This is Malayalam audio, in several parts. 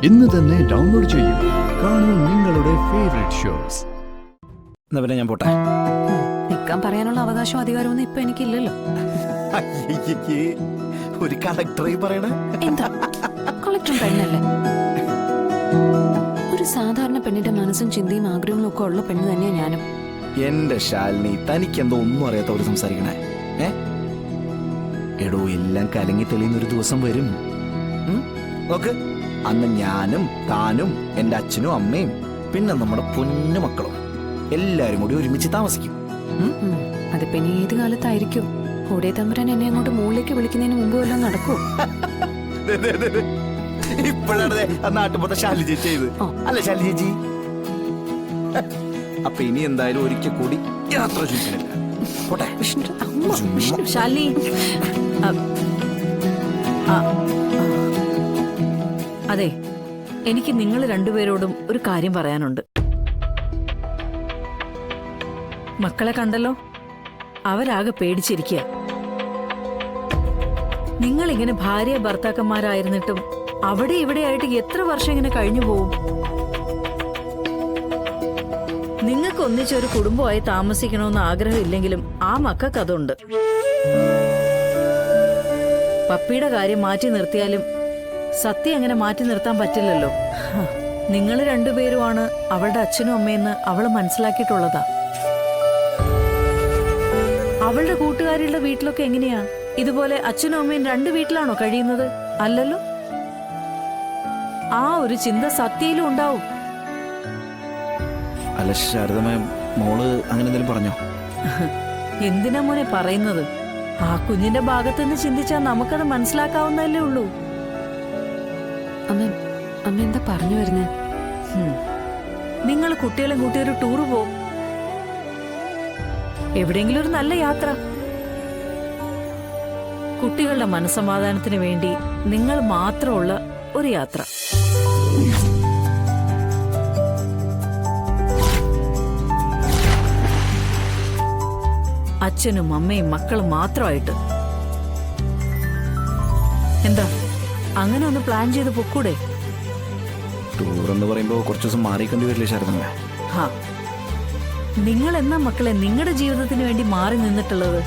ഇന്ന് തന്നെ ഡൗൺലോഡ് ചെയ്യൂ. കാണൂ നിങ്ങളുടെ ഫേവറേറ്റ് ഷോസ്. എന്നാ പിന്നെ ഞാൻ പോട്ടെ. നിൽക്കാൻ പറയാനുള്ള അവകാശവും അധികാരമൊന്നും ഇപ്പൊ എനിക്കില്ലല്ലോ. ഒരു കളക്ടറായി പറയണേ. എന്താ കളക്ടറും പെണ്ണല്ലേ? ഒരു സാധാരണ പെണ്ണിന്റെ മനസ്സും ചിന്തയും ആഗ്രഹങ്ങളും ഒക്കെ ഉള്ള പെണ്ണ് തന്നെയാ ഞാനും. എന്റെ ശാലിനി, തനിക്കെന്തോ ഒന്നും അറിയാത്തവര് സംസാരിക്കണേ. എടോ, എല്ലാം കലങ്ങി തെളിയുന്ന ഒരു ദിവസം വരും. നോക്ക്, അന്ന് ഞാനും താനും എന്റെ അച്ഛനും അമ്മയും പിന്നെ നമ്മുടെ പൊന്നു മക്കളും എല്ലാരും കൂടി ഒരുമിച്ച് താമസിക്കും. അതിപ്പോ ഇനി ഏത് കാലത്തായിരിക്കും? ഓടിയ തമ്പുരാൻ എന്നെ അങ്ങോട്ട് മുകളിലേക്ക് വിളിക്കുന്നതിന് മുമ്പ് വല്ലതും നടക്കുവോ? ഇപ്പോഴാണ് നാട്ടുപുറത്തെ ശാലി ചേച്ചി ചെയ്ത് അല്ല ശാലി ചേച്ചി. അപ്പൊ ഇനി എന്തായാലും ഒരിക്കൽ കൂടി യാത്ര ചോദിക്കണില്ല. ശാലിനി, അതെ, എനിക്ക് നിങ്ങൾ രണ്ടുപേരോടും ഒരു കാര്യം പറയാനുണ്ട്. മക്കളെ കണ്ടല്ലോ, അവരാകെ പേടിച്ചിരിക്കുക. നിങ്ങളിങ്ങനെ ഭാര്യ ഭർത്താക്കന്മാരായിരുന്നിട്ടും അവിടെ ഇവിടെ ആയിട്ട് എത്ര വർഷം ഇങ്ങനെ കഴിഞ്ഞു പോവും? നിങ്ങൾക്ക് ഒന്നിച്ചൊരു കുടുംബമായി താമസിക്കണമെന്ന് ആഗ്രഹമില്ലെങ്കിലും ആ മക്കൾക്ക് അതുണ്ട്. പപ്പിയുടെ കാര്യം മാറ്റി നിർത്തിയാലും സത്യം അങ്ങനെ മാറ്റി നിർത്താൻ പറ്റില്ലല്ലോ. നിങ്ങൾ രണ്ടുപേരുമാണ് അവളുടെ അച്ഛനും അമ്മയെന്ന് അവള് മനസ്സിലാക്കിയിട്ടുള്ളതാ. അവളുടെ കൂട്ടുകാരികളുടെ വീട്ടിലൊക്കെ എങ്ങനെയാ? ഇതുപോലെ അച്ഛനും അമ്മയും രണ്ടു വീട്ടിലാണോ കഴിയുന്നത്? അല്ലല്ലോ. ആ ഒരു ചിന്ത സത്യയിലും ഉണ്ടാവും. അല്ല ശാരദമേ, മോള് അങ്ങനെ എന്തെങ്കിലും പറഞ്ഞോ? എന്തിനാ മോനെ പറയുന്നത്? ആ കുഞ്ഞിന്റെ ഭാഗത്ത് നിന്ന് ചിന്തിച്ചാൽ നമുക്കത് മനസ്സിലാക്കാവുന്നതല്ലേ ഉള്ളൂ. അമ്മ എന്താ പറഞ്ഞു വരുന്നേ? നിങ്ങൾ കുട്ടികളെ കൂട്ടി ഒരു ടൂറ് പോവും, എവിടെയെങ്കിലും ഒരു നല്ല യാത്ര. കുട്ടികളുടെ മനസ്സമാധാനത്തിന് വേണ്ടി നിങ്ങൾ മാത്രമുള്ള ഒരു യാത്ര. അച്ഛനും അമ്മയും മക്കളും മാത്രമായിട്ട്. എന്താ, അങ്ങനെ ഒന്ന് പ്ലാൻ ചെയ്ത് പൊക്കൂടെ? ടൂർ എന്ന് പറയുമ്പോ കുറച്ചു ദിവസം മാറിക്കേണ്ടി വരില്ലേ ശാരദമേ? നിങ്ങൾ എന്നാ മക്കളെ നിങ്ങളുടെ ജീവിതത്തിന് വേണ്ടി മാറി നിന്നിട്ടുള്ളത്?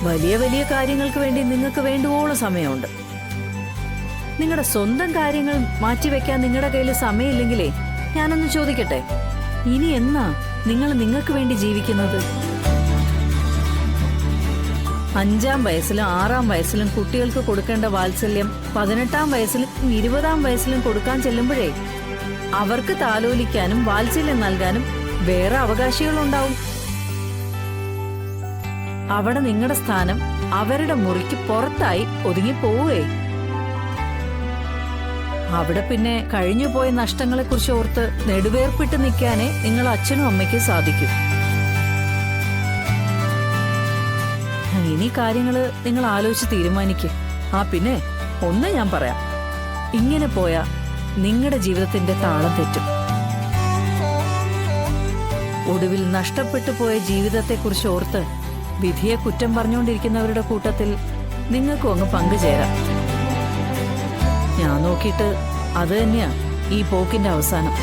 വലിയ വലിയ കാര്യങ്ങൾക്ക് വേണ്ടി നിങ്ങൾക്ക് വേണ്ടുവോളം സമയമുണ്ട്. നിങ്ങളുടെ സ്വന്തം കാര്യങ്ങൾ മാറ്റിവെക്കാൻ നിങ്ങളുടെ കയ്യിൽ സമയമില്ലെങ്കിലേ ഞാനൊന്ന് ചോദിക്കട്ടെ, ഇനി എന്നാ നിങ്ങൾ നിങ്ങൾക്ക് വേണ്ടി ജീവിക്കുന്നത്? 5-ാം വയസ്സിലും 6-ാം വയസ്സിലും കുട്ടികൾക്ക് കൊടുക്കേണ്ട വാത്സല്യം 18-ാം വയസ്സിലും 20-ാം വയസ്സിലും കൊടുക്കാൻ ചെല്ലുമ്പോഴേ അവർക്ക് താലോലിക്കാനും വാത്സല്യം നൽകാനും വേറെ അവകാശികളുണ്ടാവും. അവിടെ നിങ്ങളുടെ സ്ഥാനം അവരുടെ മുറിക്ക് പുറത്തായി ഒതുങ്ങി പോവേ. അവിടെ പിന്നെ കഴിഞ്ഞുപോയ നഷ്ടങ്ങളെ കുറിച്ച് ഓർത്ത് നെടുവേർപ്പിട്ട് നിൽക്കാനേ നിങ്ങൾ അച്ഛനും അമ്മയ്ക്കും സാധിക്കും. ഇനി കാര്യങ്ങള് നിങ്ങൾ ആലോചിച്ച് തീരുമാനിക്കും. പിന്നെ ഒന്ന് ഞാൻ പറയാം, ഇങ്ങനെ പോയാ നിങ്ങളുടെ ജീവിതത്തിന്റെ താളം തെറ്റും. ഒടുവിൽ നഷ്ടപ്പെട്ടു പോയ ജീവിതത്തെക്കുറിച്ച് ഓർത്ത് വിധിയെ കുറ്റം പറഞ്ഞുകൊണ്ടിരിക്കുന്നവരുടെ കൂട്ടത്തിൽ നിങ്ങൾക്കും അങ്ങ് പങ്കുചേരാം. ഞാൻ നോക്കിയിട്ട് അത് തന്നെയാ ഈ പോക്കിന്റെ അവസാനം.